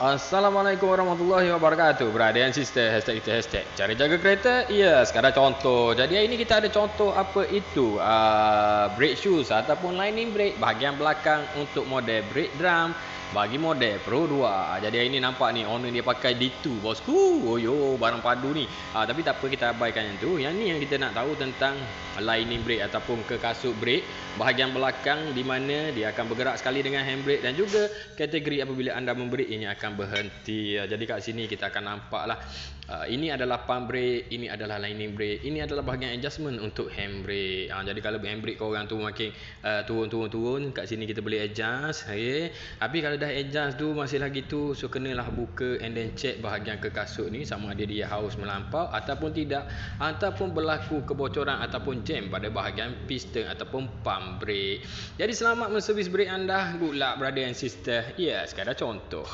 Assalamualaikum warahmatullahi wabarakatuh. Brother and sister, hashtag kita hashtag cari jaga kereta. Ya, sekarang contoh. Jadi hari ini kita ada contoh apa itu brake shoes ataupun lining brake bahagian belakang untuk model brake drum bagi model Pro 2. Jadi hari ini nampak ni owner dia pakai D2 bosku. Oh yo, barang padu ni. Tapi tak apa, kita abaikan yang tu. Yang ni yang kita nak tahu tentang lining brake ataupun kekasut brake bahagian belakang, di mana dia akan bergerak sekali dengan handbrake dan juga kategori apabila anda membreak ini akan berhenti. Jadi kat sini kita akan nampaklah ini adalah pump brake, ini adalah lining brake, ini adalah bahagian adjustment untuk handbrake. Jadi kalau handbrake korang tu makin turun, kat sini kita boleh adjust, okay. Tapi kalau dah adjust tu masih lagi tu, so kenalah buka and then check bahagian kekasut ni sama ada dia haus melampau ataupun tidak, ataupun berlaku kebocoran ataupun jam pada bahagian piston ataupun pump brake. Jadi selamat menservis brake anda. Good luck brother and sister. Ya, sekadar contoh.